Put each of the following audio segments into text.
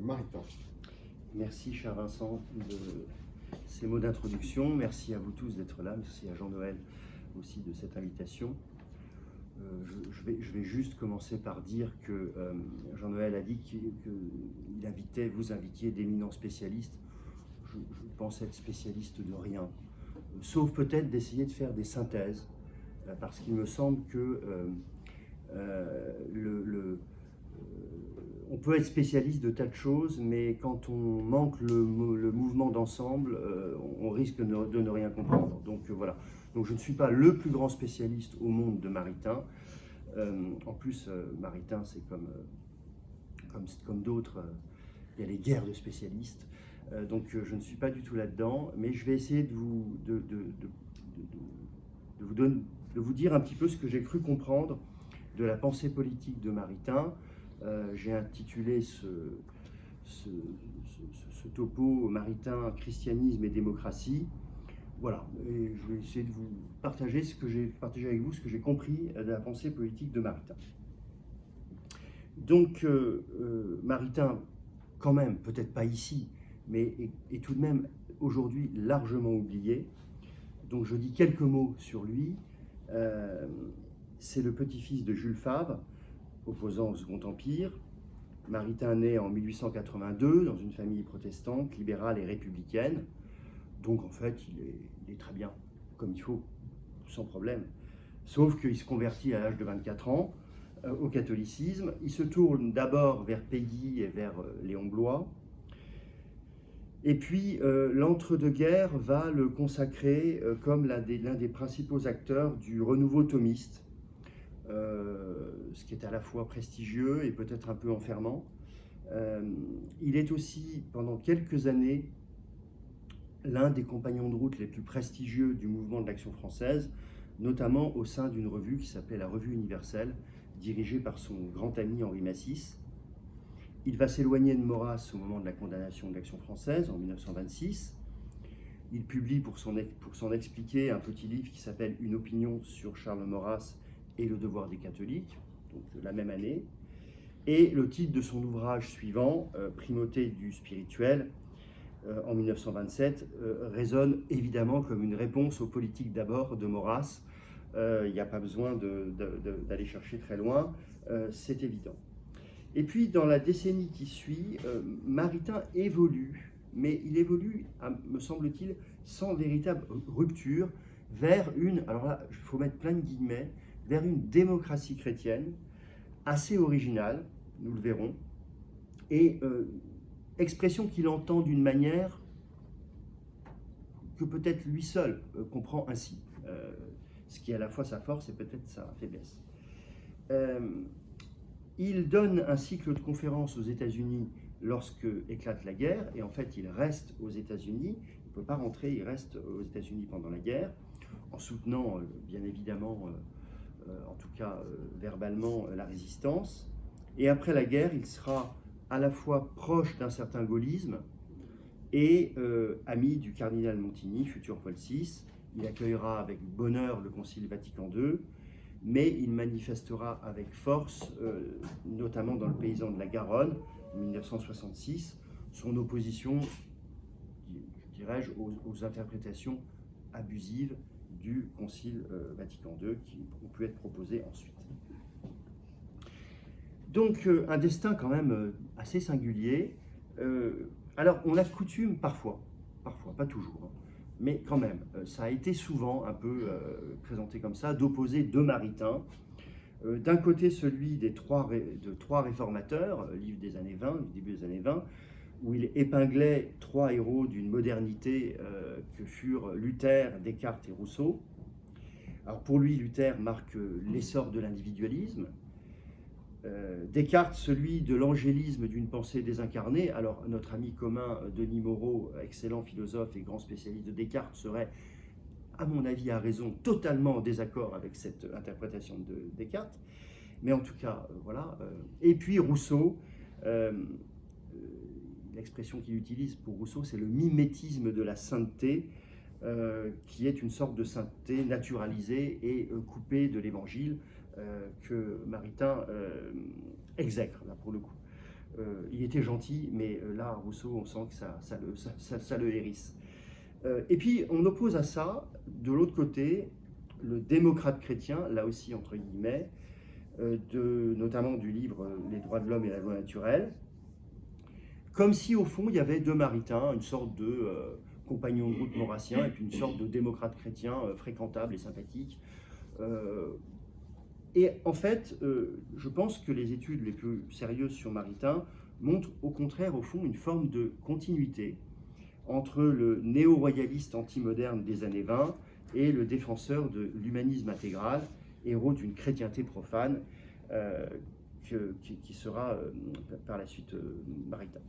Maritain. Merci, cher Vincent, de ces mots d'introduction. Merci à vous tous d'être là. Merci à Jean-Noël aussi de cette invitation. Je vais juste commencer par dire que Jean-Noël a dit qu'il vous invitiez d'éminents spécialistes. Je pense être spécialiste de rien, sauf peut-être d'essayer de faire des synthèses, parce qu'il me semble que on peut être spécialiste de tas de choses, mais quand on manque le mouvement d'ensemble, on risque de ne rien comprendre. Donc voilà. Donc je ne suis pas le plus grand spécialiste au monde de Maritain. En plus, Maritain, c'est comme d'autres, il y a les guerres de spécialistes. Donc je ne suis pas du tout là-dedans, mais je vais essayer de vous dire un petit peu ce que j'ai cru comprendre de la pensée politique de Maritain. J'ai intitulé ce topo Maritain, christianisme et démocratie. Voilà, et je vais essayer de vous partager avec vous ce que j'ai compris de la pensée politique de Maritain. Donc, Maritain, quand même, peut-être pas ici, mais est tout de même aujourd'hui largement oublié. Donc, je dis quelques mots sur lui. C'est le petit-fils de Jules Favre, opposant au Second Empire. Maritain naît en 1882 dans une famille protestante, libérale et républicaine. Donc en fait, il est très bien, comme il faut, sans problème. Sauf qu'il se convertit à l'âge de 24 ans au catholicisme. Il se tourne d'abord vers Péguy et vers Léon Bloy. Et puis l'entre-deux-guerres va le consacrer comme l'un des principaux acteurs du renouveau thomiste. Ce qui est à la fois prestigieux et peut-être un peu enfermant. Il est aussi, pendant quelques années, l'un des compagnons de route les plus prestigieux du mouvement de l'Action française, notamment au sein d'une revue qui s'appelait la Revue Universelle, dirigée par son grand ami Henri Massis. Il va s'éloigner de Maurras au moment de la condamnation de l'Action française, en 1926. Il publie, pour s'en expliquer, un petit livre qui s'appelle « Une opinion sur Charles Maurras et le devoir des catholiques », donc la même année. Et le titre de son ouvrage suivant, Primauté du spirituel, en 1927, résonne évidemment comme une réponse aux politiques d'abord de Maurras. Il n'y a pas besoin d'aller chercher très loin, c'est évident. Et puis dans la décennie qui suit, Maritain évolue, mais il évolue, me semble-t-il, sans véritable rupture, vers une, alors là, il faut mettre plein de guillemets, vers une démocratie chrétienne assez originale, nous le verrons, et expression qu'il entend d'une manière que peut-être lui seul comprend ainsi, ce qui est à la fois sa force et peut-être sa faiblesse. Il donne un cycle de conférences aux États-Unis lorsque éclate la guerre, et en fait il reste aux États-Unis, il ne peut pas rentrer, il reste aux États-Unis pendant la guerre, en soutenant bien évidemment, en tout cas verbalement, la résistance. Et après la guerre, il sera à la fois proche d'un certain gaullisme et ami du cardinal Montigny, futur Paul VI. Il accueillera avec bonheur le Concile Vatican II, mais il manifestera avec force, notamment dans le Paysan de la Garonne, en 1966, son opposition, dirais-je, aux interprétations abusives du Concile Vatican II qui ont pu être proposées ensuite. Donc un destin quand même assez singulier. Alors on a coutume parfois, pas toujours, hein, mais quand même, ça a été souvent un peu présenté comme ça, d'opposer deux Maritains. D'un côté celui de trois réformateurs, livre des années 20, début des années 20, où il épinglait trois héros d'une modernité que furent Luther, Descartes et Rousseau. Alors pour lui, Luther marque l'essor de l'individualisme. Descartes, celui de l'angélisme d'une pensée désincarnée. Alors notre ami commun Denis Moreau, excellent philosophe et grand spécialiste de Descartes, serait, à mon avis, à raison, totalement en désaccord avec cette interprétation de Descartes. Mais en tout cas, voilà. Et puis Rousseau, l'expression qu'il utilise pour Rousseau, c'est le mimétisme de la sainteté, qui est une sorte de sainteté naturalisée et coupée de l'évangile, que Maritain exècre, là, pour le coup. Il était gentil, mais là, Rousseau, on sent que ça le hérisse. Et puis, on oppose à ça, de l'autre côté, le démocrate chrétien, là aussi entre guillemets, notamment du livre Les droits de l'homme et la loi naturelle, comme si au fond il y avait deux Maritains, une sorte de compagnon de route maurassien et puis une sorte de démocrate chrétien fréquentable et sympathique. Et en fait, je pense que les études les plus sérieuses sur Maritain montrent au contraire au fond une forme de continuité entre le néo-royaliste anti-moderne des années 20 et le défenseur de l'humanisme intégral, héros d'une chrétienté profane, qui sera par la suite Maritain.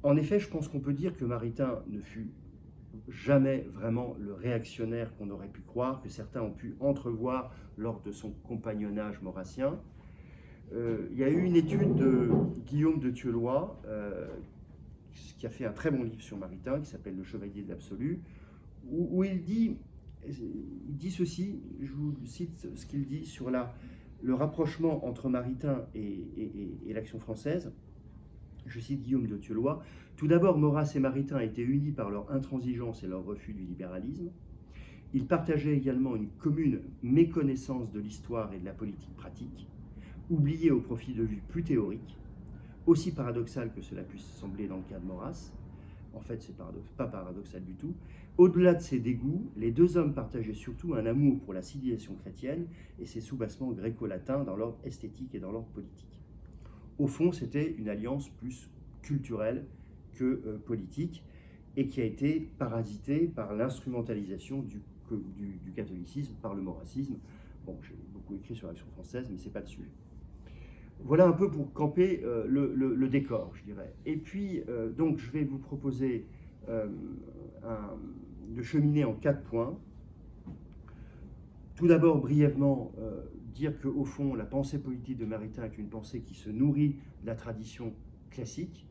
En effet, je pense qu'on peut dire que Maritain ne fut jamais vraiment le réactionnaire qu'on aurait pu croire, que certains ont pu entrevoir lors de son compagnonnage maurassien. Il y a eu une étude de Guillaume de Thieulois, qui a fait un très bon livre sur Maritain, qui s'appelle Le Chevalier de l'Absolu, où il dit ceci, je vous cite ce qu'il dit sur le rapprochement entre Maritain et l'Action française. Je cite Guillaume de Thieulois. Tout d'abord, Maurras et Maritain étaient unis par leur intransigeance et leur refus du libéralisme. Ils partageaient également une commune méconnaissance de l'histoire et de la politique pratique, oubliée au profit de vues plus théoriques, aussi paradoxal que cela puisse sembler dans le cas de Maurras. En fait, c'est pas paradoxal du tout. Au-delà de ces dégoûts, les deux hommes partageaient surtout un amour pour la civilisation chrétienne et ses soubassements gréco-latins dans l'ordre esthétique et dans l'ordre politique. Au fond, c'était une alliance plus culturelle que politique et qui a été parasitée par l'instrumentalisation du catholicisme par le maurassisme. Bon, j'ai beaucoup écrit sur l'Action française, mais ce n'est pas le sujet. Voilà un peu pour camper le décor, je dirais. Et puis, donc, je vais vous proposer de cheminer en 4 points. Tout d'abord, brièvement, dire qu'au fond, la pensée politique de Maritain est une pensée qui se nourrit de la tradition classique,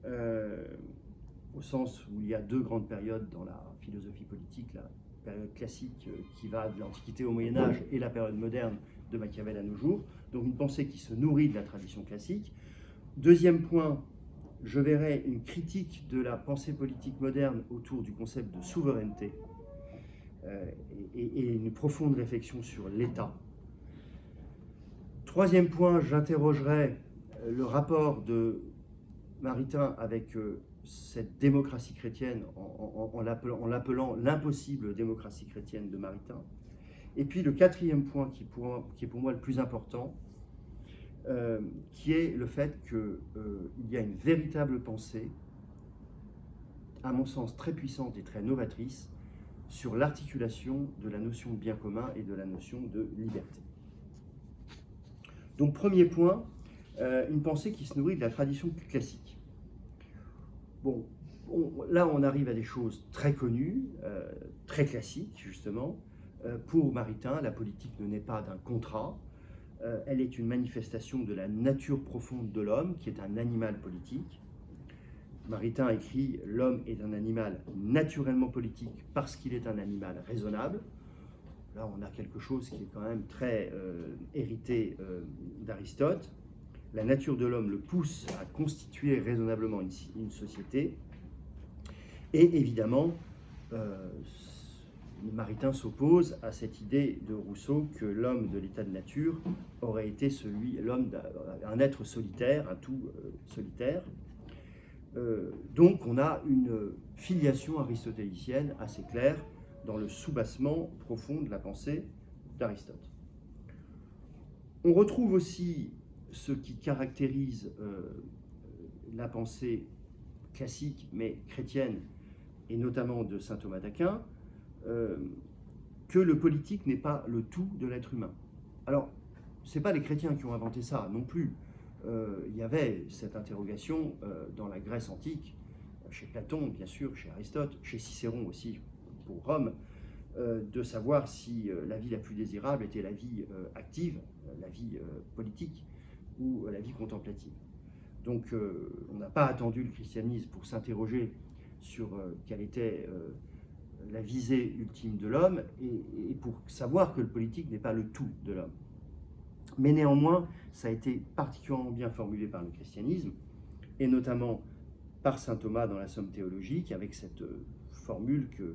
au sens où il y a 2 grandes périodes dans la philosophie politique, la période classique qui va de l'Antiquité au Moyen-Âge et la période moderne de Machiavel à nos jours. Donc une pensée qui se nourrit de la tradition classique. Deuxième point, je verrai une critique de la pensée politique moderne autour du concept de souveraineté et une profonde réflexion sur l'État. Troisième point, j'interrogerai le rapport de Maritain avec cette démocratie chrétienne en l'appelant l'impossible démocratie chrétienne de Maritain. Et puis le quatrième point qui est pour moi le plus important, qui est le fait qu'il y a une véritable pensée, à mon sens très puissante et très novatrice, sur l'articulation de la notion de bien commun et de la notion de liberté. Donc premier point, une pensée qui se nourrit de la tradition classique. Bon, là on arrive à des choses très connues, très classiques justement. Pour Maritain, la politique ne naît pas d'un contrat, elle est une manifestation de la nature profonde de l'homme, qui est un animal politique. Maritain écrit « L'homme est un animal naturellement politique parce qu'il est un animal raisonnable ». Là, on a quelque chose qui est quand même très hérité d'Aristote. La nature de l'homme le pousse à constituer raisonnablement une société. Et évidemment, Maritain s'oppose à cette idée de Rousseau que l'homme de l'état de nature aurait été un être solitaire, un tout solitaire. Donc on a une filiation aristotélicienne assez claire dans le soubassement profond de la pensée d'Aristote. On retrouve aussi ce qui caractérise la pensée classique, mais chrétienne, et notamment de saint Thomas d'Aquin, que le politique n'est pas le tout de l'être humain. Alors, ce n'est pas les chrétiens qui ont inventé ça non plus. Il y avait cette interrogation dans la Grèce antique, chez Platon bien sûr, chez Aristote, chez Cicéron aussi pour Rome, de savoir si la vie la plus désirable était la vie active, la vie politique ou la vie contemplative. Donc on n'a pas attendu le christianisme pour s'interroger sur quelle était la visée ultime de l'homme et pour savoir que le politique n'est pas le tout de l'homme. Mais néanmoins, ça a été particulièrement bien formulé par le christianisme, et notamment par saint Thomas dans la Somme théologique, avec cette formule que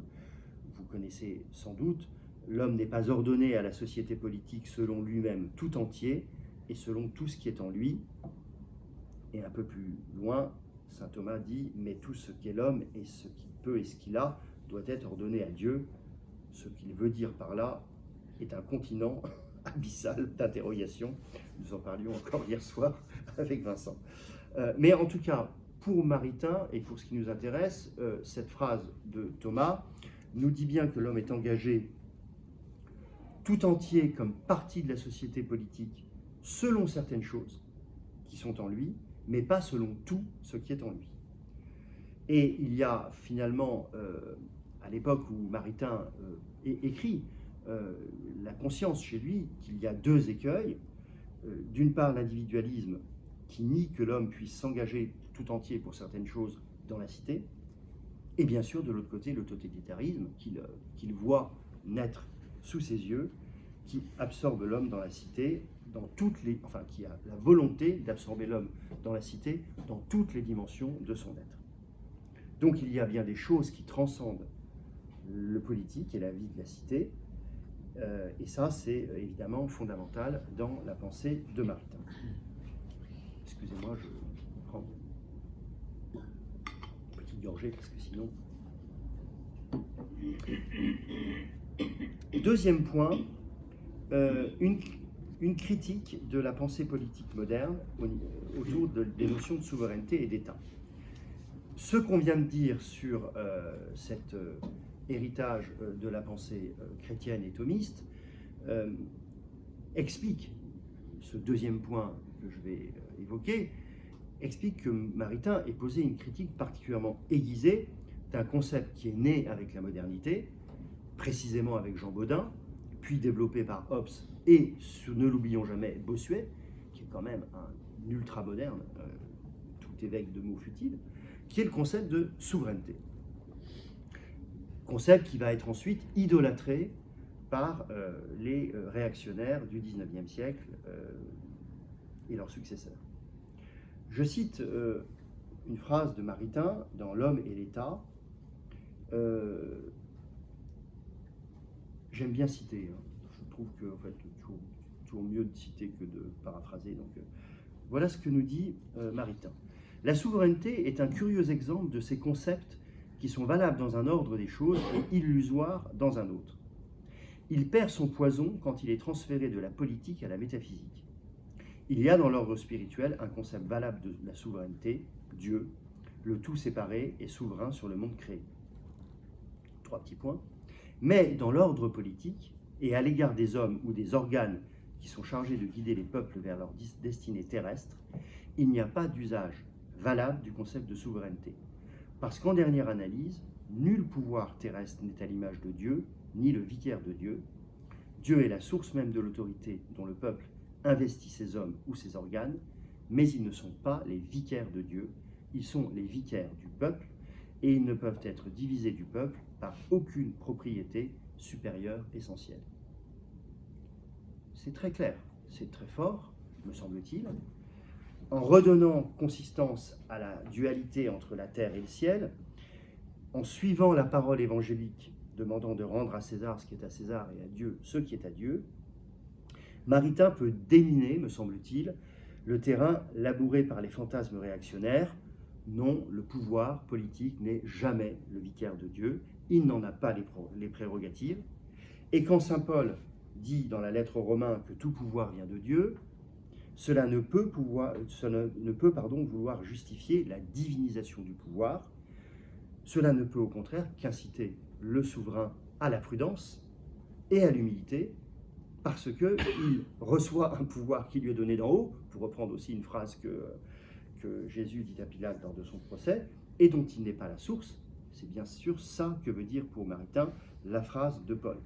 vous connaissez sans doute: l'homme n'est pas ordonné à la société politique selon lui-même tout entier et selon tout ce qui est en lui. Et un peu plus loin, saint Thomas dit: mais tout ce qu'est l'homme et ce qu'il peut et ce qu'il a doit être ordonné à Dieu. Ce qu'il veut dire par là est un continent abyssal d'interrogation. Nous en parlions encore hier soir avec Vincent. Mais en tout cas, pour Maritain et pour ce qui nous intéresse, cette phrase de Thomas nous dit bien que l'homme est engagé tout entier comme partie de la société politique selon certaines choses qui sont en lui, mais pas selon tout ce qui est en lui. Et il y a finalement, à l'époque où Maritain écrit, la conscience chez lui qu'il y a deux écueils. D'une part, l'individualisme qui nie que l'homme puisse s'engager tout entier pour certaines choses dans la cité, et bien sûr, de l'autre côté, le totalitarisme qu'il voit naître sous ses yeux, qui absorbe l'homme dans la cité, qui a la volonté d'absorber l'homme dans la cité, dans toutes les dimensions de son être. Donc il y a bien des choses qui transcendent le politique et la vie de la cité, et ça c'est évidemment fondamental dans la pensée de Maritain. Excusez-moi, je prends une petite gorgée parce que sinon... Deuxième point, une critique de la pensée politique moderne autour des notions de souveraineté et d'État. Ce qu'on vient de dire sur cet héritage de la pensée chrétienne et thomiste explique, ce deuxième point que je vais évoquer, explique que Maritain ait posé une critique particulièrement aiguisée d'un concept qui est né avec la modernité, précisément avec Jean Bodin, puis développé par Hobbes et, ne l'oublions jamais, Bossuet, qui est quand même un ultra-moderne, tout évêque de mots futiles, qui est le concept de souveraineté. Concept qui va être ensuite idolâtré par les réactionnaires du XIXe siècle et leurs successeurs. Je cite une phrase de Maritain dans L'Homme et l'État. J'aime bien citer, hein. Je trouve que en fait, toujours mieux de citer que de paraphraser. Donc, voilà ce que nous dit Maritain. La souveraineté est un curieux exemple de ces concepts qui sont valables dans un ordre des choses et illusoires dans un autre. Il perd son poison quand il est transféré de la politique à la métaphysique. Il y a dans l'ordre spirituel un concept valable de la souveraineté, Dieu, le tout séparé et souverain sur le monde créé. 3 petits points. Mais dans l'ordre politique, et à l'égard des hommes ou des organes qui sont chargés de guider les peuples vers leur destinée terrestre, il n'y a pas d'usage valable du concept de souveraineté. Parce qu'en dernière analyse, nul pouvoir terrestre n'est à l'image de Dieu, ni le vicaire de Dieu. Dieu est la source même de l'autorité dont le peuple investit ses hommes ou ses organes, mais ils ne sont pas les vicaires de Dieu, ils sont les vicaires du peuple, et ils ne peuvent être divisés du peuple par aucune propriété supérieure essentielle. C'est très clair, c'est très fort, me semble-t-il. En redonnant consistance à la dualité entre la terre et le ciel, en suivant la parole évangélique demandant de rendre à César ce qui est à César et à Dieu ce qui est à Dieu, Maritain peut déminer, me semble-t-il, le terrain labouré par les fantasmes réactionnaires. Non, le pouvoir politique n'est jamais le vicaire de Dieu, il n'en a pas les prérogatives. Et quand saint Paul dit dans la lettre aux Romains que tout pouvoir vient de Dieu, cela ne peut vouloir justifier la divinisation du pouvoir. Cela ne peut au contraire qu'inciter le souverain à la prudence et à l'humilité, parce qu'il reçoit un pouvoir qui lui est donné d'en haut, pour reprendre aussi une phrase que Jésus dit à Pilate lors de son procès, et dont il n'est pas la source. C'est bien sûr ça que veut dire pour Maritain la phrase de Paul.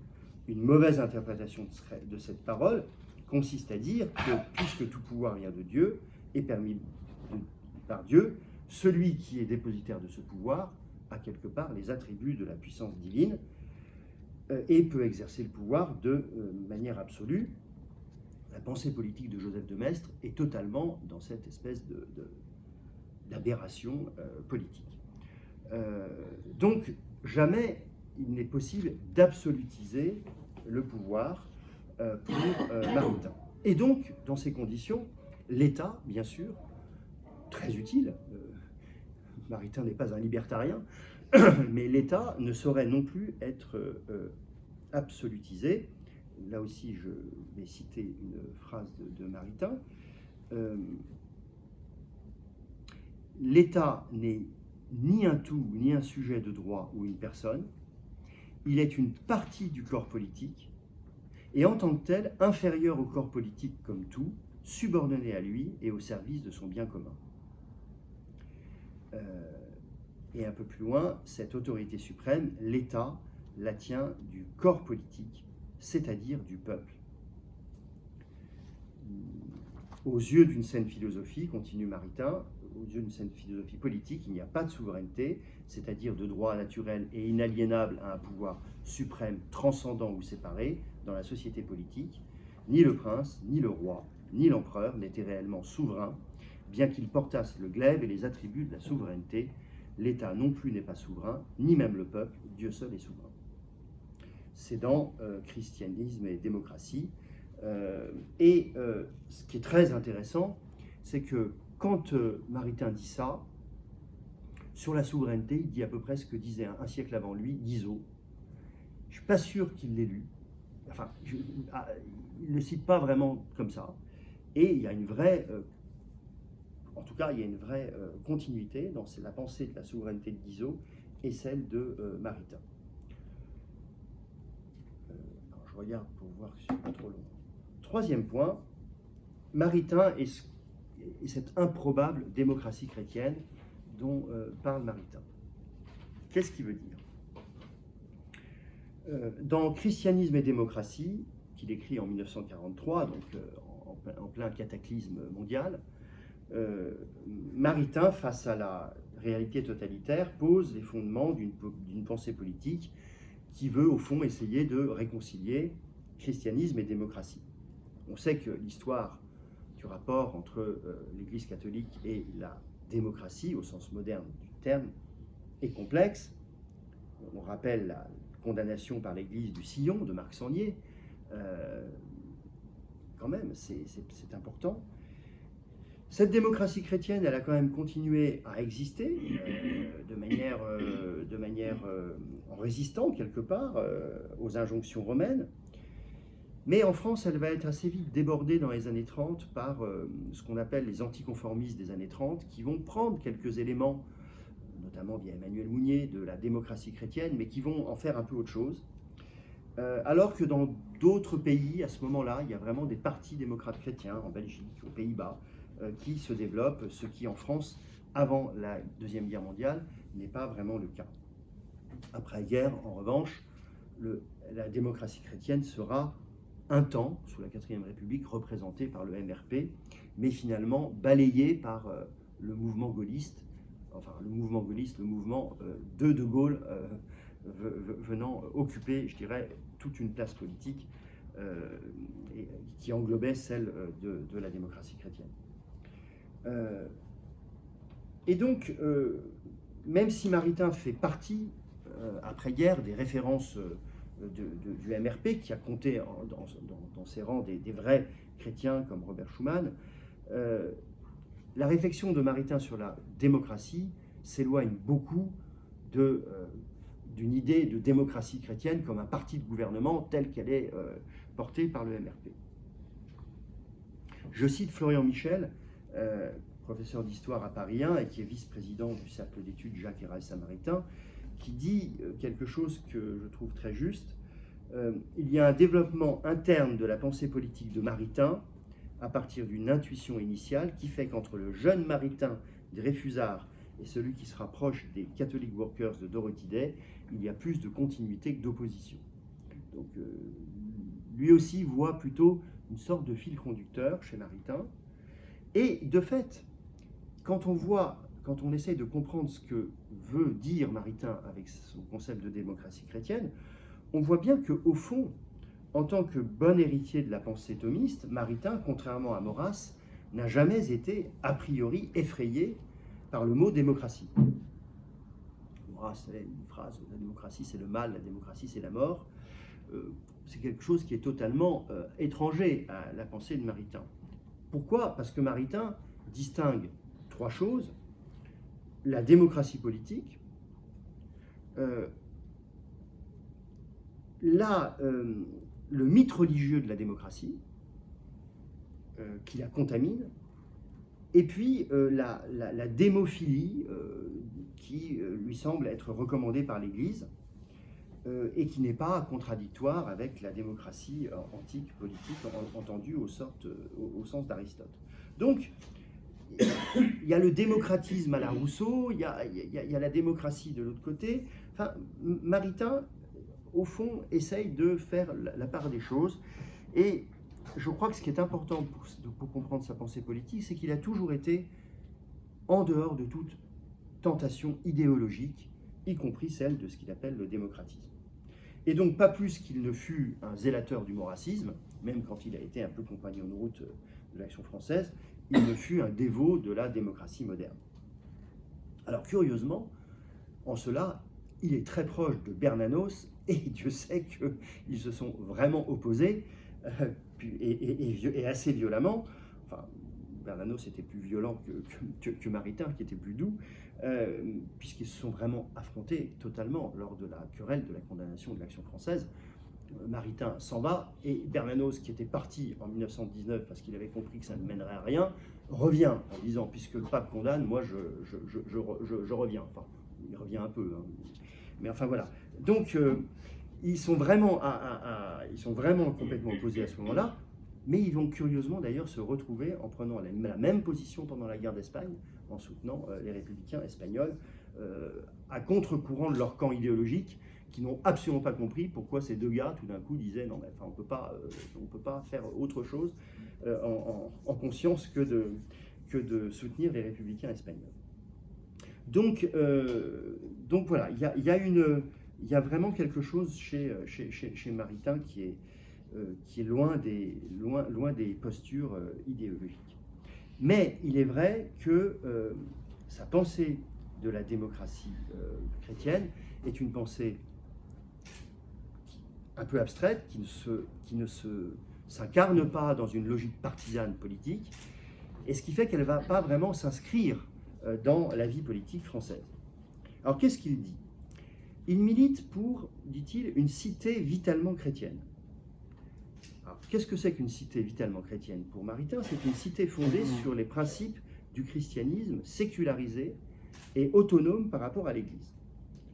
Une mauvaise interprétation de cette parole consiste à dire que, puisque tout pouvoir vient de Dieu, est permis par Dieu, celui qui est dépositaire de ce pouvoir a quelque part les attributs de la puissance divine et peut exercer le pouvoir de manière absolue. la pensée politique de Joseph de Maistre est totalement dans cette espèce d'aberration politique. Donc, jamais il n'est possible d'absolutiser le pouvoir pour Maritain. Et donc, dans ces conditions, l'État, bien sûr, très utile, Maritain n'est pas un libertarien, mais l'État ne saurait non plus être absolutisé. Là aussi, je vais citer une phrase de Maritain. L'État n'est ni un tout, ni un sujet de droit ou une personne. Il est une partie du corps politique et en tant que tel, inférieur au corps politique comme tout, subordonné à lui et au service de son bien commun. Et un peu plus loin, cette autorité suprême, l'État, la tient du corps politique, c'est-à-dire du peuple. Aux yeux d'une saine philosophie, continue Maritain, aux yeux d'une saine philosophie politique, il n'y a pas de souveraineté, c'est-à-dire de droit naturel et inaliénable à un pouvoir suprême, transcendant ou séparé dans la société politique. Ni le prince, ni le roi, ni l'empereur n'étaient réellement souverains, bien qu'ils portassent le glaive et les attributs de la souveraineté. L'État non plus n'est pas souverain, ni même le peuple, Dieu seul est souverain. C'est dans Christianisme et démocratie. Ce qui est très intéressant, c'est que quand Maritain dit ça, sur la souveraineté, il dit à peu près ce que disait un siècle avant lui Guizot. Je ne suis pas sûr qu'il l'ait lu. Enfin, il ne le cite pas vraiment comme ça. Et il y a une vraie, en tout cas, il y a une vraie continuité dans la pensée de la souveraineté de Guizot et celle de Maritain. Je regarde pour voir que ce n'est pas trop long. Troisième point, Maritain et cette improbable démocratie chrétienne dont parle Maritain. Qu'est-ce qu'il veut dire ? Dans Christianisme et démocratie, qu'il écrit en 1943, donc en plein cataclysme mondial, Maritain, face à la réalité totalitaire, pose les fondements d'une pensée politique qui veut, au fond, essayer de réconcilier christianisme et démocratie. On sait que l'histoire du rapport entre l'Église catholique et la démocratie, au sens moderne du terme, est complexe. On rappelle la condamnation par l'Église du sillon de Marc Sangnier. Quand même, c'est important. Cette démocratie chrétienne, elle a quand même continué à exister de manière en résistant quelque part aux injonctions romaines. Mais en France, elle va être assez vite débordée dans les années 30 par ce qu'on appelle les anticonformistes des années 30, qui vont prendre quelques éléments, notamment via Emmanuel Mounier, de la démocratie chrétienne, mais qui vont en faire un peu autre chose. Alors que dans d'autres pays, à ce moment-là, il y a vraiment des partis démocrates chrétiens, en Belgique, aux Pays-Bas, qui se développent, ce qui en France, avant la Deuxième Guerre mondiale, n'est pas vraiment le cas. Après-guerre, en revanche, la démocratie chrétienne sera un temps, sous la 4e République, représentée par le MRP, mais finalement balayée par le mouvement gaulliste, le mouvement de Gaulle venant occuper, je dirais, toute une place politique qui englobait celle de la démocratie chrétienne. Et donc, même si Maritain fait partie, après-guerre, des références du MRP, qui a compté dans ses rangs des vrais chrétiens comme Robert Schuman, la réflexion de Maritain sur la démocratie s'éloigne beaucoup d'une idée de démocratie chrétienne comme un parti de gouvernement tel qu'elle est portée par le MRP. Je cite Florian Michel, professeur d'histoire à Paris 1 et qui est vice-président du cercle d'études Jacques Héral Samaritain, qui dit quelque chose que je trouve très juste. Il y a un développement interne de la pensée politique de Maritain à partir d'une intuition initiale qui fait qu'entre le jeune Maritain Dreyfusard et celui qui se rapproche des Catholic Workers de Dorothy Day, il y a plus de continuité que d'opposition. Donc lui aussi voit plutôt une sorte de fil conducteur chez Maritain. Et de fait, quand on essaie de comprendre ce que veut dire Maritain avec son concept de démocratie chrétienne, on voit bien qu'au fond, en tant que bon héritier de la pensée thomiste, Maritain, contrairement à Maurras, n'a jamais été a priori effrayé par le mot démocratie. Maurras avait une phrase, la démocratie c'est le mal, la démocratie c'est la mort. C'est quelque chose qui est totalement étranger à la pensée de Maritain. Pourquoi? Parce que Maritain distingue trois choses: la démocratie politique, le mythe religieux de la démocratie, qui la contamine, et puis la démophilie qui lui semble être recommandée par l'Église et qui n'est pas contradictoire avec la démocratie antique, politique, entendue au sens d'Aristote. Donc, il y a le démocratisme à la Rousseau, il y a la démocratie de l'autre côté. Enfin, Maritain, au fond, essaye de faire la part des choses. Et je crois que ce qui est important pour comprendre sa pensée politique, c'est qu'il a toujours été en dehors de toute tentation idéologique, y compris celle de ce qu'il appelle le démocratisme. Et donc, pas plus qu'il ne fut un zélateur du maurassisme, même quand il a été un peu compagnon de route de l'Action française, il ne fut un dévot de la démocratie moderne. Alors, curieusement, en cela, il est très proche de Bernanos, et Dieu sait qu'ils se sont vraiment opposés, et assez violemment. Enfin, Bernanos était plus violent que Maritain, qui était plus doux, puisqu'ils se sont vraiment affrontés totalement lors de la querelle de la condamnation de l'Action française. Maritain s'en va, et Bernanos, qui était parti en 1919 parce qu'il avait compris que ça ne mènerait à rien, revient en disant: puisque le pape condamne, moi je reviens. Enfin, il revient un peu, hein. Mais enfin voilà. Donc ils sont vraiment complètement opposés à ce moment-là, mais ils vont curieusement d'ailleurs se retrouver en prenant la même position pendant la guerre d'Espagne, en soutenant les républicains espagnols, à contre-courant de leur camp idéologique, qui n'ont absolument pas compris pourquoi ces deux gars, tout d'un coup, disaient: non, mais enfin, on peut pas faire autre chose en conscience que de soutenir les républicains espagnols. Donc voilà, il y a vraiment quelque chose chez Maritain qui est loin des postures idéologiques. Mais il est vrai que sa pensée de la démocratie chrétienne est une pensée un peu abstraite, qui ne s'incarne pas dans une logique partisane politique, et ce qui fait qu'elle ne va pas vraiment s'inscrire dans la vie politique française. Alors qu'est-ce qu'il dit? Il milite pour, dit-il, une cité vitalement chrétienne. Alors, qu'est-ce que c'est qu'une cité vitalement chrétienne? Pour Maritain, c'est une cité fondée sur les principes du christianisme sécularisé et autonome par rapport à l'Église.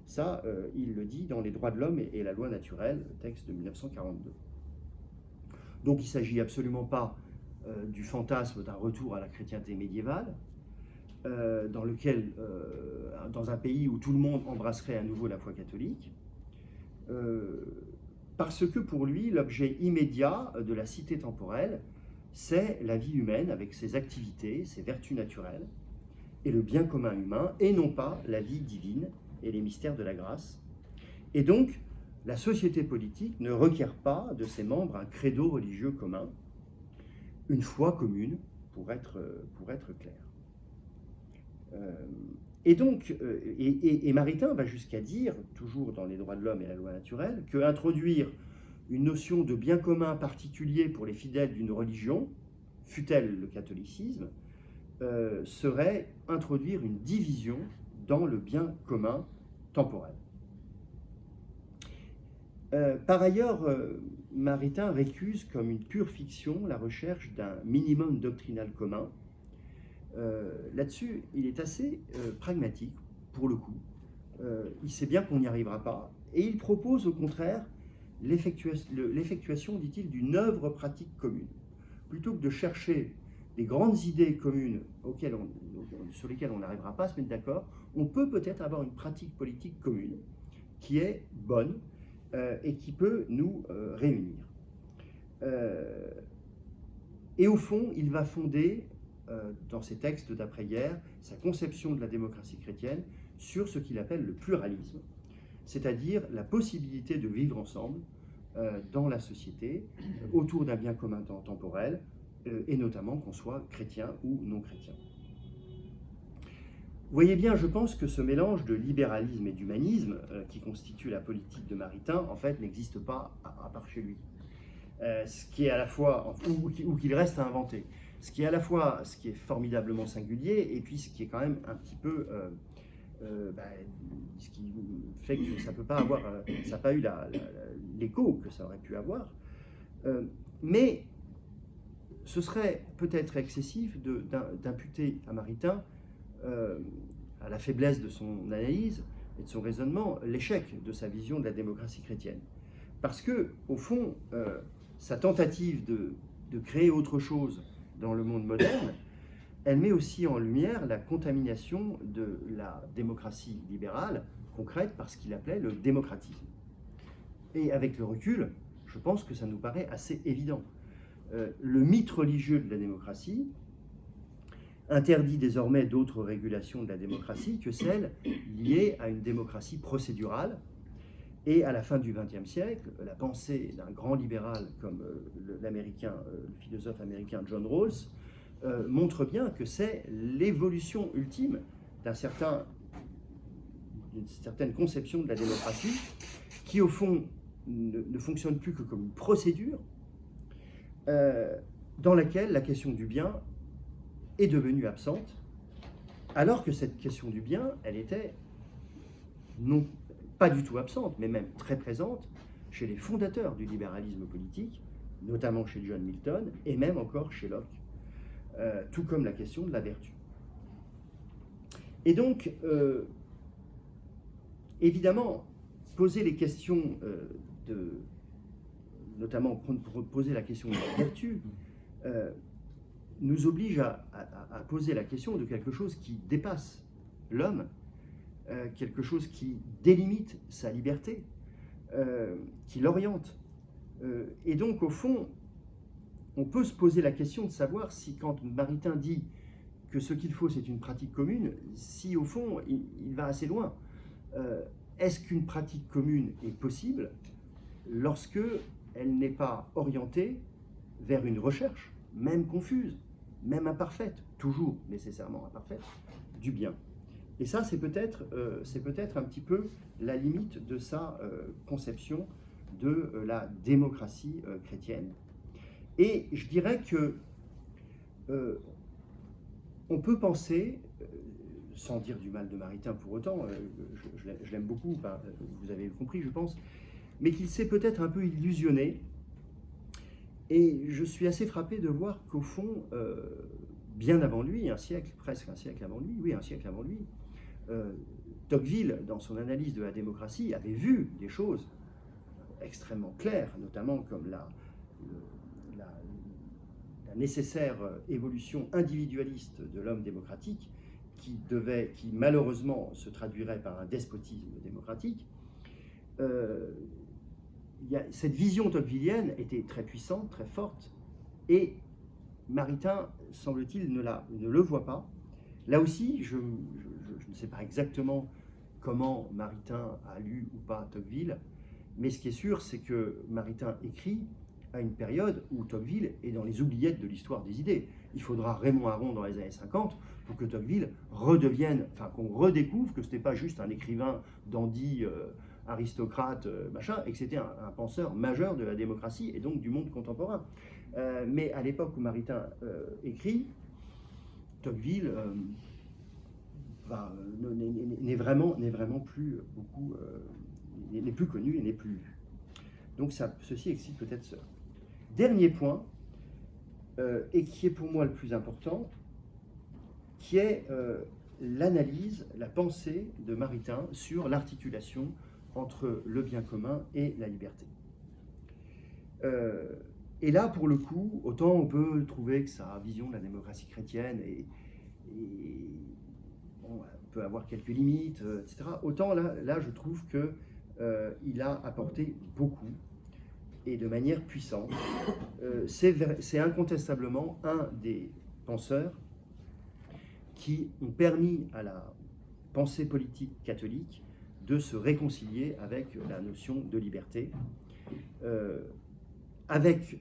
Ça, il le dit dans Les droits de l'homme et la loi naturelle, texte de 1942. Donc il ne s'agit absolument pas du fantasme d'un retour à la chrétienté médiévale, dans un pays où tout le monde embrasserait à nouveau la foi catholique, parce que pour lui, l'objet immédiat de la cité temporelle, c'est la vie humaine avec ses activités, ses vertus naturelles, et le bien commun humain, et non pas la vie divine et les mystères de la grâce. Et donc, la société politique ne requiert pas de ses membres un credo religieux commun, une foi commune, pour être clair. Et donc, Maritain va jusqu'à dire, toujours dans Les droits de l'homme et la loi naturelle, qu'introduire une notion de bien commun particulier pour les fidèles d'une religion, fût-elle le catholicisme, serait introduire une division dans le bien commun temporel. Par ailleurs, Maritain récuse comme une pure fiction la recherche d'un minimum doctrinal commun. Là-dessus, il est assez pragmatique, pour le coup. Il sait bien qu'on n'y arrivera pas, et il propose au contraire l'effectuation, dit-il, d'une œuvre pratique commune. Plutôt que de chercher des grandes idées communes sur lesquelles on n'arrivera pas à se mettre d'accord, on peut peut-être avoir une pratique politique commune qui est bonne et qui peut nous réunir. Et au fond, il va fonder, dans ses textes d'après-guerre, sa conception de la démocratie chrétienne sur ce qu'il appelle le pluralisme, c'est-à-dire la possibilité de vivre ensemble dans la société autour d'un bien commun temporel, et notamment qu'on soit chrétien ou non chrétien. Vous voyez bien, je pense que ce mélange de libéralisme et d'humanisme qui constitue la politique de Maritain, en fait, n'existe pas à part chez lui. Ce qui est à la fois, ou qu'il reste à inventer, ce qui est à la fois ce qui est formidablement singulier, et puis ce qui est quand même un petit peu ce qui fait que ça peut pas avoir, ça n'a pas eu l'écho que ça aurait pu avoir. Mais ce serait peut-être excessif d'imputer à Maritain, à la faiblesse de son analyse et de son raisonnement, l'échec de sa vision de la démocratie chrétienne. Parce que, au fond, sa tentative de créer autre chose dans le monde moderne, elle met aussi en lumière la contamination de la démocratie libérale concrète par ce qu'il appelait le démocratisme. Et avec le recul, je pense que ça nous paraît assez évident. Le mythe religieux de la démocratie interdit désormais d'autres régulations de la démocratie que celles liées à une démocratie procédurale. Et à la fin du XXe siècle, la pensée d'un grand libéral comme le philosophe américain John Rawls montre bien que c'est l'évolution ultime d'une certaine conception de la démocratie qui, au fond, ne fonctionne plus que comme une procédure dans laquelle la question du bien est devenue absente, alors que cette question du bien, elle était non pas du tout absente, mais même très présente chez les fondateurs du libéralisme politique, notamment chez John Milton, et même encore chez Locke, tout comme la question de la vertu. Et donc, évidemment, poser les questions notamment poser la question de la vertu, nous oblige à poser la question de quelque chose qui dépasse l'homme, quelque chose qui délimite sa liberté, qui l'oriente. Et donc, au fond, on peut se poser la question de savoir si, quand Maritain dit que ce qu'il faut, c'est une pratique commune, si, au fond, il va assez loin. Est-ce qu'une pratique commune est possible lorsque elle n'est pas orientée vers une recherche, même confuse, même imparfaite, toujours nécessairement imparfaite, du bien? Et ça, c'est peut-être un petit peu la limite de sa conception de la démocratie chrétienne. Et je dirais que on peut penser, sans dire du mal de Maritain pour autant, je l'aime beaucoup, vous avez compris, je pense, mais qu'il s'est peut-être un peu illusionné. Et je suis assez frappé de voir qu'au fond, bien avant lui, presque un siècle avant lui, Tocqueville, dans son analyse de la démocratie, avait vu des choses extrêmement claires, notamment comme la nécessaire évolution individualiste de l'homme démocratique, qui malheureusement se traduirait par un despotisme démocratique. Cette vision tocquevillienne était très puissante, très forte, et Maritain, semble-t-il, ne le voit pas. Là aussi, je ne sais pas exactement comment Maritain a lu ou pas Tocqueville, mais ce qui est sûr, c'est que Maritain écrit à une période où Tocqueville est dans les oubliettes de l'histoire des idées. Il faudra Raymond Aron dans les années 50 pour que Tocqueville qu'on redécouvre que ce n'était pas juste un écrivain dandy, aristocrate, machin, et que c'était un penseur majeur de la démocratie et donc du monde contemporain. Mais à l'époque où Maritain écrit, Tocqueville n'est vraiment plus beaucoup, n'est plus connu et n'est plus lu. Donc ceci explique peut-être cela. Dernier point, et qui est pour moi le plus important, qui est l'analyse, la pensée de Maritain sur l'articulation entre le bien commun et la liberté. Et là, pour le coup, autant on peut trouver que sa vision de la démocratie chrétienne on peut avoir quelques limites, etc. Autant là je trouve qu'il a apporté beaucoup et de manière puissante. C'est incontestablement un des penseurs qui ont permis à la pensée politique catholique de se réconcilier avec la notion de liberté. avec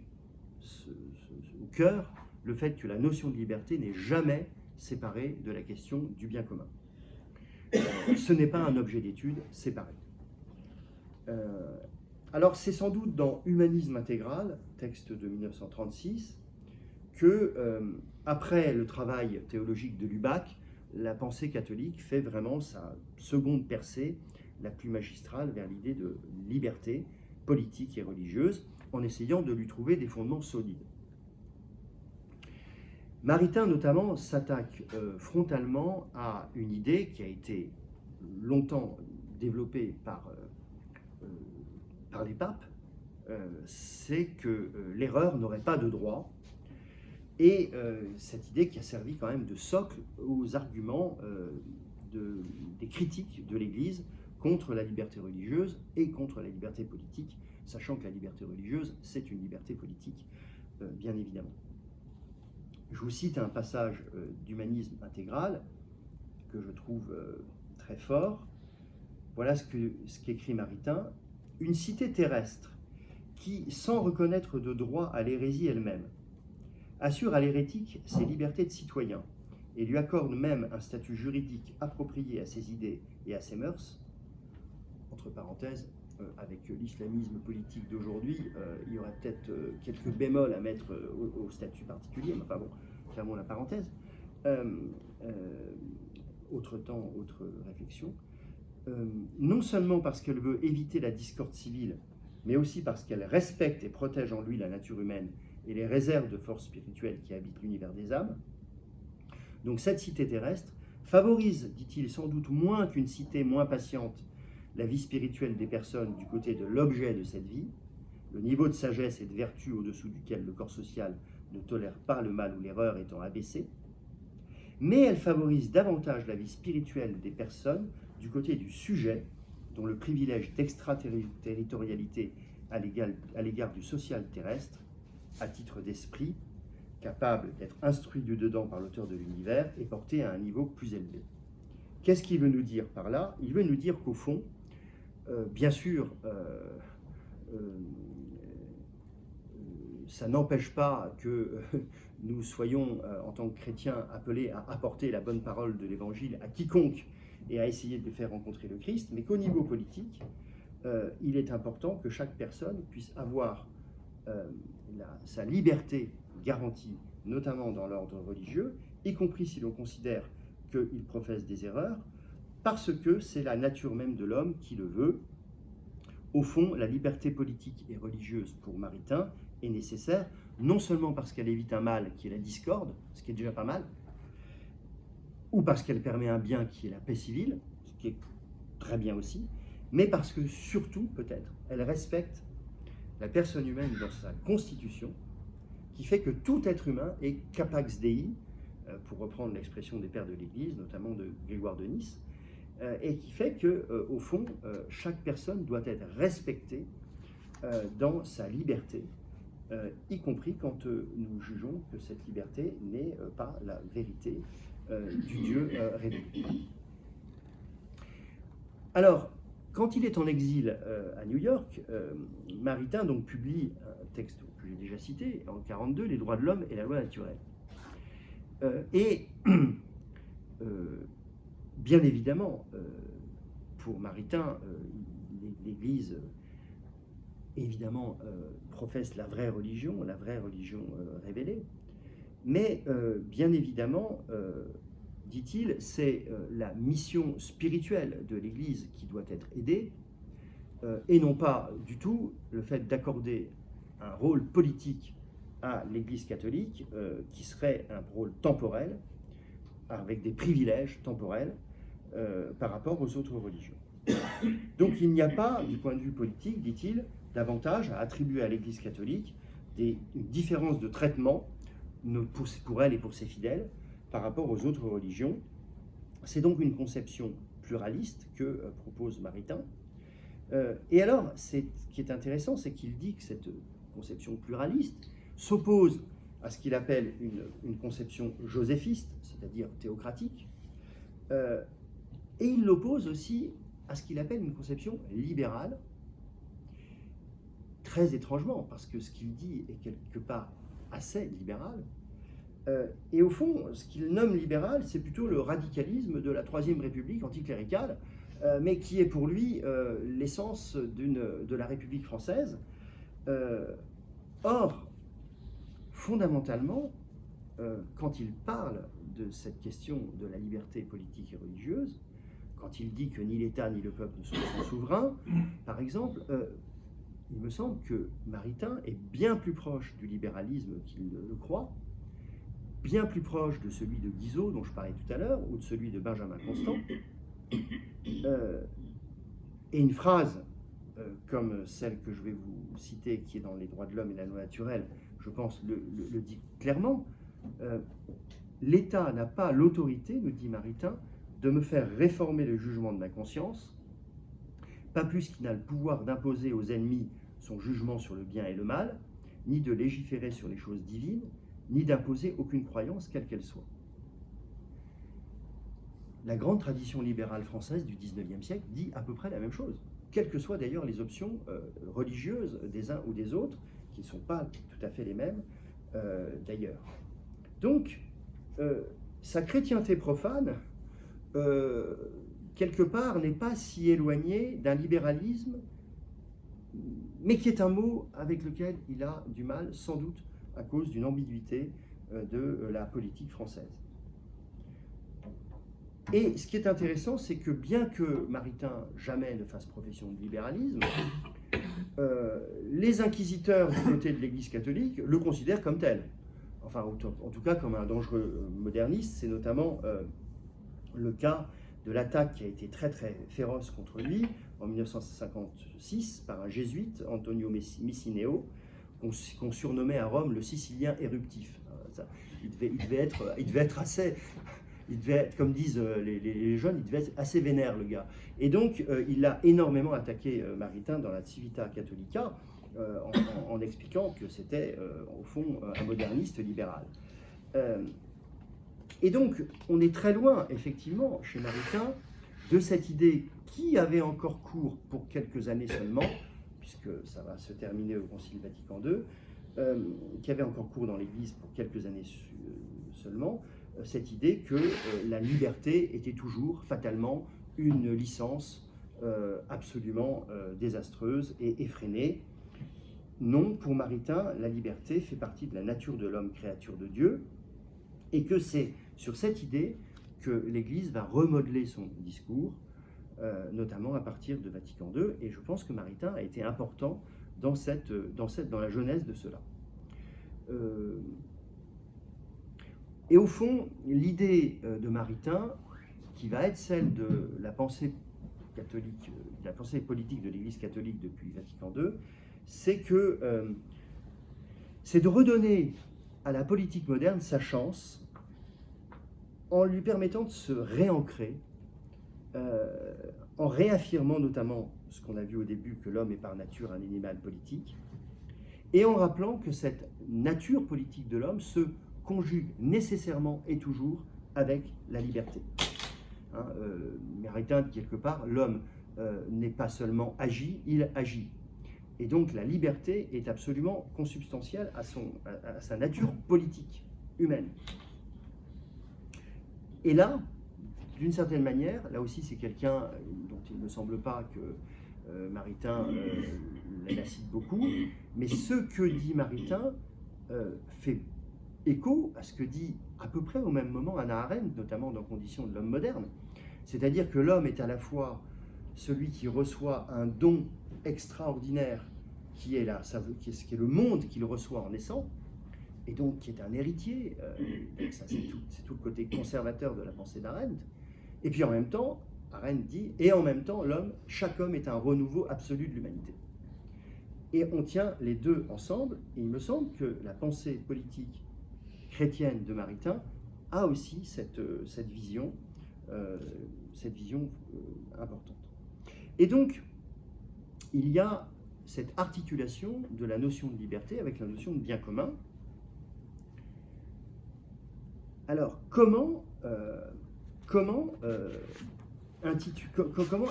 au cœur le fait que la notion de liberté n'est jamais séparée de la question du bien commun. Ce n'est pas un objet d'étude séparé. Alors c'est sans doute dans Humanisme intégral, texte de 1936, que, après le travail théologique de Lubac, la pensée catholique fait vraiment sa seconde percée, la plus magistrale, vers l'idée de liberté politique et religieuse, en essayant de lui trouver des fondements solides. Maritain, notamment, s'attaque frontalement à une idée qui a été longtemps développée par les papes, c'est que l'erreur n'aurait pas de droit. Et cette idée qui a servi quand même de socle aux arguments des critiques de l'Église contre la liberté religieuse et contre la liberté politique, sachant que la liberté religieuse, c'est une liberté politique, bien évidemment. Je vous cite un passage d'Humanisme intégral que je trouve très fort. Voilà ce qu'écrit Maritain. « Une cité terrestre qui, sans reconnaître de droit à l'hérésie elle-même, assure à l'hérétique ses libertés de citoyen et lui accorde même un statut juridique approprié à ses idées et à ses mœurs, entre parenthèses, avec l'islamisme politique d'aujourd'hui, il y aurait peut-être quelques bémols à mettre au statut particulier, mais enfin bon, fermons la parenthèse. Autre temps, autre réflexion. Non seulement parce qu'elle veut éviter la discorde civile, mais aussi parce qu'elle respecte et protège en lui la nature humaine et les réserves de force spirituelle qui habitent l'univers des âmes. Donc cette cité terrestre favorise, dit-il, sans doute moins qu'une cité moins patiente, la vie spirituelle des personnes du côté de l'objet de cette vie, le niveau de sagesse et de vertu au-dessous duquel le corps social ne tolère pas le mal ou l'erreur étant abaissé, mais elle favorise davantage la vie spirituelle des personnes du côté du sujet, dont le privilège d'extraterritorialité à l'égard du social terrestre, à titre d'esprit, capable d'être instruit du dedans par l'auteur de l'univers et porté à un niveau plus élevé. Qu'est-ce qu'il veut nous dire par là? Il veut nous dire qu'au fond, bien sûr, ça n'empêche pas que nous soyons, en tant que chrétiens, appelés à apporter la bonne parole de l'Évangile à quiconque et à essayer de faire rencontrer le Christ, mais qu'au niveau politique, il est important que chaque personne puisse avoir sa liberté garantie, notamment dans l'ordre religieux, y compris si l'on considère qu'il professe des erreurs, parce que c'est la nature même de l'homme qui le veut. Au fond, la liberté politique et religieuse pour Maritain est nécessaire, non seulement parce qu'elle évite un mal qui est la discorde, ce qui est déjà pas mal, ou parce qu'elle permet un bien qui est la paix civile, ce qui est très bien aussi, mais parce que surtout, peut-être, elle respecte la personne humaine dans sa constitution, qui fait que tout être humain est capax Dei, pour reprendre l'expression des pères de l'Église, notamment de Grégoire de Nice, et qui fait que, au fond, chaque personne doit être respectée dans sa liberté, y compris quand nous jugeons que cette liberté n'est pas la vérité du Dieu révélé. Alors, quand il est en exil à New York, Maritain donc publie un texte que j'ai déjà cité, en 1942, Les droits de l'homme et la loi naturelle. Bien évidemment, pour Maritain, l'Église, évidemment, professe la vraie religion révélée, mais bien évidemment, dit-il, c'est la mission spirituelle de l'Église qui doit être aidée, et non pas du tout le fait d'accorder un rôle politique à l'Église catholique qui serait un rôle temporel, avec des privilèges temporels par rapport aux autres religions. Donc il n'y a pas, du point de vue politique, dit-il, davantage à attribuer à l'Église catholique une différence de traitement pour elle et pour ses fidèles par rapport aux autres religions. C'est donc une conception pluraliste que propose Maritain. Et alors, ce qui est intéressant, c'est qu'il dit que cette conception pluraliste s'oppose à ce qu'il appelle une conception joséphiste, c'est-à-dire théocratique, et il l'oppose aussi à ce qu'il appelle une conception libérale, très étrangement, parce que ce qu'il dit est quelque part assez libéral. Et au fond, ce qu'il nomme libéral, c'est plutôt le radicalisme de la Troisième République anticléricale, mais qui est pour lui l'essence de la République française. Or, fondamentalement, quand il parle de cette question de la liberté politique et religieuse, quand il dit que ni l'État ni le peuple ne sont souverains, par exemple, il me semble que Maritain est bien plus proche du libéralisme qu'il ne le croit, bien plus proche de celui de Guizot, dont je parlais tout à l'heure, ou de celui de Benjamin Constant. Et une phrase comme celle que je vais vous citer, qui est dans Les droits de l'homme et la loi naturelle, je pense, le dit clairement. L'État n'a pas l'autorité, nous dit Maritain, de me faire réformer le jugement de ma conscience, pas plus qu'il n'a le pouvoir d'imposer aux ennemis son jugement sur le bien et le mal, ni de légiférer sur les choses divines, ni d'imposer aucune croyance, quelle qu'elle soit. La grande tradition libérale française du XIXe siècle dit à peu près la même chose, quelles que soient d'ailleurs les options religieuses des uns ou des autres, qui ne sont pas tout à fait les mêmes d'ailleurs. Donc, sa chrétienté profane, quelque part, n'est pas si éloignée d'un libéralisme, mais qui est un mot avec lequel il a du mal, sans doute à cause d'une ambiguïté de la politique française. Et ce qui est intéressant, c'est que bien que Maritain jamais ne fasse profession de libéralisme, les inquisiteurs du côté de l'Église catholique le considèrent comme tel. Enfin, en tout cas, comme un dangereux moderniste. C'est notamment le cas de l'attaque qui a été très très féroce contre lui en 1956 par un jésuite, Antonio Missineo, qu'on surnommait à Rome le Sicilien éruptif. Il devait être assez... Il devait être, comme disent les jeunes, il devait être assez vénère, le gars. Et donc, il a énormément attaqué Maritain dans la Civita Catholica, en expliquant que c'était, au fond, un moderniste libéral. Et donc, on est très loin, effectivement, chez Maritain, de cette idée qui avait encore cours pour quelques années seulement, puisque ça va se terminer au Concile Vatican II, qui avait encore cours dans l'Église pour quelques années seulement, cette idée que la liberté était toujours fatalement une licence absolument désastreuse et effrénée. Non, pour Maritain, la liberté fait partie de la nature de l'homme, créature de Dieu, et que c'est sur cette idée que l'Église va remodeler son discours, notamment à partir de Vatican II, et je pense que Maritain a été important dans la genèse de cela. Et au fond, l'idée de Maritain, qui va être celle de la pensée catholique, de la pensée politique de l'Église catholique depuis Vatican II, c'est de redonner à la politique moderne sa chance en lui permettant de se réancrer, en réaffirmant notamment ce qu'on a vu au début, que l'homme est par nature un animal politique, et en rappelant que cette nature politique de l'homme se conjugue nécessairement et toujours avec la liberté. Maritain, quelque part, l'homme n'est pas seulement agi, il agit. Et donc la liberté est absolument consubstantielle à sa nature politique, humaine. Et là, d'une certaine manière, là aussi c'est quelqu'un dont il ne semble pas que Maritain la cite beaucoup, mais ce que dit Maritain fait écho à ce que dit à peu près au même moment Hannah Arendt, notamment dans Conditions de l'homme moderne. C'est-à-dire que l'homme est à la fois celui qui reçoit un don extraordinaire qui est le monde qu'il reçoit en naissant, et donc qui est un héritier, ça c'est tout le côté conservateur de la pensée d'Arendt, et puis en même temps, Arendt dit, et en même temps, chaque homme est un renouveau absolu de l'humanité. Et on tient les deux ensemble, et il me semble que la pensée politique chrétienne de Maritain a aussi cette vision importante. Et donc, il y a cette articulation de la notion de liberté avec la notion de bien commun. Alors, comment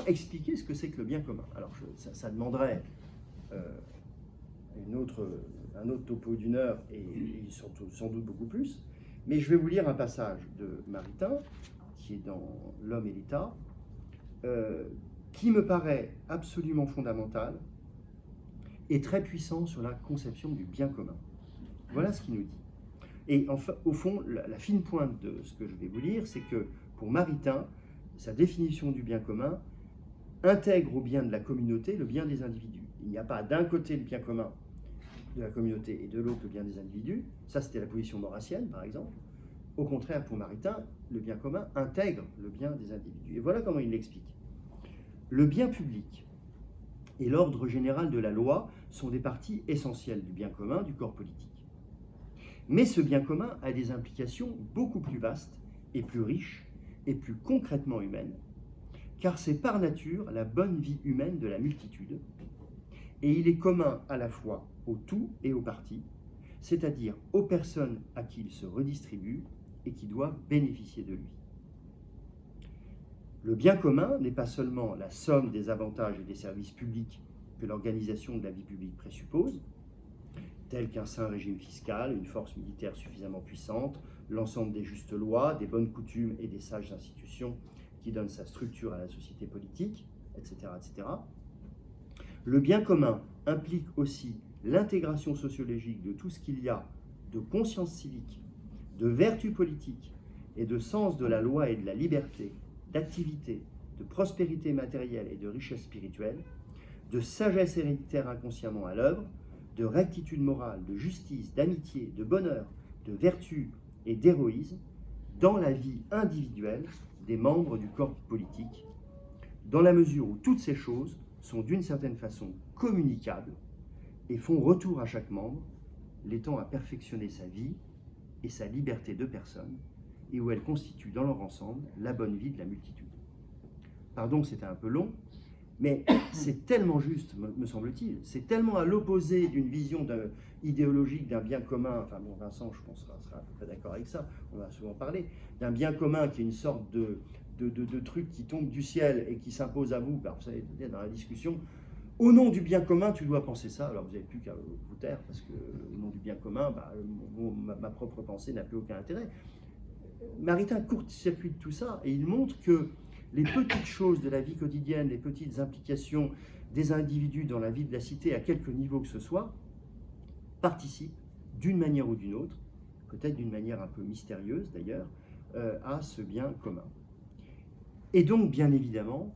expliquer ce que c'est que le bien commun? Alors, ça demanderait un autre topo d'une heure et sans doute beaucoup plus. Mais je vais vous lire un passage de Maritain, qui est dans L'Homme et l'État, qui me paraît absolument fondamental et très puissant sur la conception du bien commun. Voilà ce qu'il nous dit. Et enfin, au fond, la fine pointe de ce que je vais vous lire, c'est que pour Maritain, sa définition du bien commun intègre au bien de la communauté le bien des individus. Il n'y a pas d'un côté le bien commun de la communauté et de l'autre le bien des individus. Ça, c'était la position maurassienne, par exemple. Au contraire, pour Maritain, le bien commun intègre le bien des individus. Et voilà comment il l'explique. Le bien public et l'ordre général de la loi sont des parties essentielles du bien commun du corps politique. Mais ce bien commun a des implications beaucoup plus vastes et plus riches et plus concrètement humaines, car c'est par nature la bonne vie humaine de la multitude, et il est commun à la fois au tout et aux parties, c'est-à-dire aux personnes à qui il se redistribue et qui doivent bénéficier de lui. Le bien commun n'est pas seulement la somme des avantages et des services publics que l'organisation de la vie publique présuppose, tels qu'un sain régime fiscal, une force militaire suffisamment puissante, l'ensemble des justes lois, des bonnes coutumes et des sages institutions qui donnent sa structure à la société politique, etc., etc. Le bien commun implique aussi l'intégration sociologique de tout ce qu'il y a de conscience civique, de vertu politique et de sens de la loi et de la liberté, d'activité, de prospérité matérielle et de richesse spirituelle, de sagesse héréditaire inconsciemment à l'œuvre, de rectitude morale, de justice, d'amitié, de bonheur, de vertu et d'héroïsme dans la vie individuelle des membres du corps politique, dans la mesure où toutes ces choses sont d'une certaine façon communicables et font retour à chaque membre, l'étant à perfectionner sa vie et sa liberté de personne, et où elles constituent dans leur ensemble la bonne vie de la multitude. Pardon, c'était un peu long, mais c'est tellement juste, me semble-t-il, c'est tellement à l'opposé d'une vision idéologique d'un bien commun, enfin bon, Vincent, je pense, sera à peu près d'accord avec ça, on en a souvent parlé, d'un bien commun qui est une sorte de truc qui tombe du ciel et qui s'impose à vous, car vous savez, dans la discussion, au nom du bien commun, tu dois penser ça, alors vous n'avez plus qu'à vous taire, parce que au nom du bien commun, ma propre pensée n'a plus aucun intérêt. Maritain court-circuite tout ça, et il montre que les petites choses de la vie quotidienne, les petites implications des individus dans la vie de la cité, à quelque niveau que ce soit, participent d'une manière ou d'une autre, peut-être d'une manière un peu mystérieuse d'ailleurs, à ce bien commun. Et donc, bien évidemment,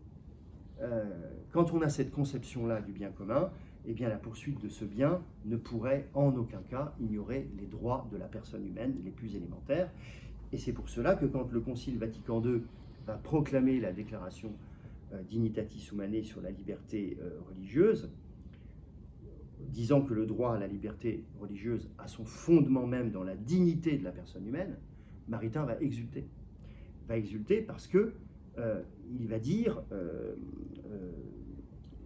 quand on a cette conception-là du bien commun, eh bien la poursuite de ce bien ne pourrait en aucun cas ignorer les droits de la personne humaine les plus élémentaires. Et c'est pour cela que quand le Concile Vatican II va proclamer la déclaration Dignitatis Humanae sur la liberté religieuse, disant que le droit à la liberté religieuse a son fondement même dans la dignité de la personne humaine, Maritain va exulter. Va exulter parce que il va dire,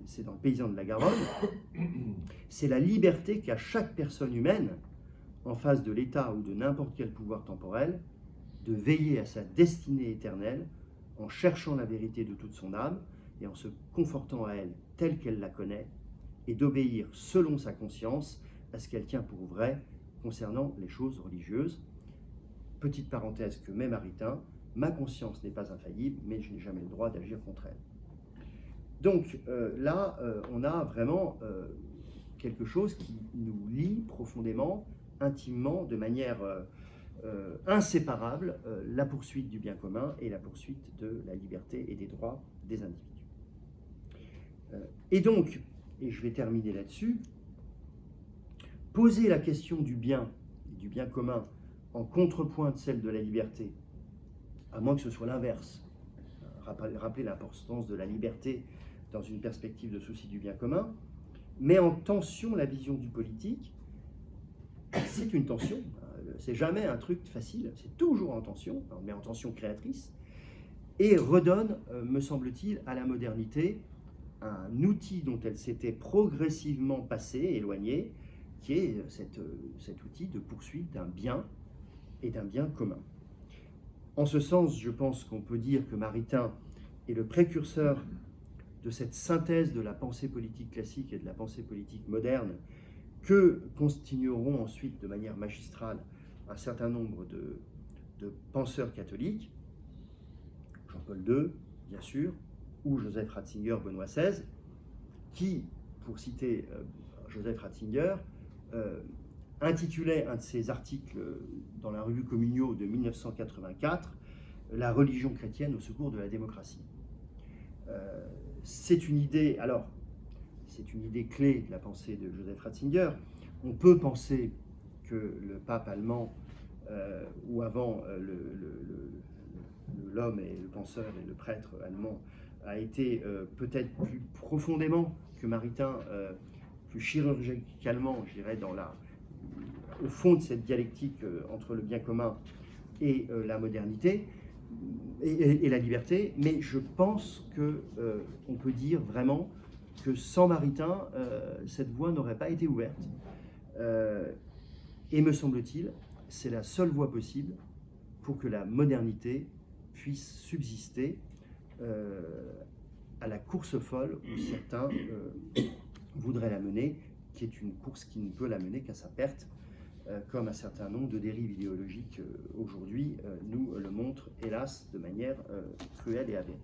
c'est dans le Paysan de la Garonne, c'est la liberté qu'a chaque personne humaine, en face de l'État ou de n'importe quel pouvoir temporel, de veiller à sa destinée éternelle en cherchant la vérité de toute son âme et en se confortant à elle telle qu'elle la connaît et d'obéir selon sa conscience à ce qu'elle tient pour vrai concernant les choses religieuses. Petite parenthèse que met Maritain, ma conscience n'est pas infaillible, mais je n'ai jamais le droit d'agir contre elle. Donc là, on a vraiment quelque chose qui nous lie profondément, intimement, de manière inséparable, la poursuite du bien commun et la poursuite de la liberté et des droits des individus. Et donc, et je vais terminer là-dessus, poser la question du bien commun en contrepoint de celle de la liberté, à moins que ce soit l'inverse, rappeler l'importance de la liberté dans une perspective de souci du bien commun, met en tension la vision du politique. C'est une tension, c'est jamais un truc facile, c'est toujours en tension, mais en tension créatrice, et redonne, me semble-t-il, à la modernité un outil dont elle s'était progressivement passée, éloignée, qui est cet outil de poursuite d'un bien et d'un bien commun. En ce sens, je pense qu'on peut dire que Maritain est le précurseur de cette synthèse de la pensée politique classique et de la pensée politique moderne que continueront ensuite de manière magistrale un certain nombre de penseurs catholiques, Jean-Paul II, bien sûr, ou Joseph Ratzinger, Benoît XVI, qui, pour citer Joseph Ratzinger, intitulait un de ses articles dans la revue Communio de 1984 « La religion chrétienne au secours de la démocratie ». C'est une idée, alors, c'est une idée clé de la pensée de Joseph Ratzinger. On peut penser que le pape allemand, ou avant l'homme et le penseur et le prêtre allemand, a été peut-être plus profondément que Maritain, plus chirurgicalement, je dirais, au fond de cette dialectique entre le bien commun et la modernité et la liberté, mais je pense qu'on peut dire vraiment que sans Maritain, cette voie n'aurait pas été ouverte. Et me semble-t-il, c'est la seule voie possible pour que la modernité puisse subsister à la course folle où certains voudraient la mener, qui est une course qui ne peut la mener qu'à sa perte, comme un certain nombre de dérives idéologiques aujourd'hui nous le montrent, hélas, de manière cruelle et avérée.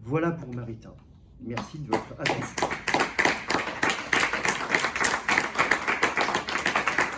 Voilà pour Maritain. Merci de votre attention.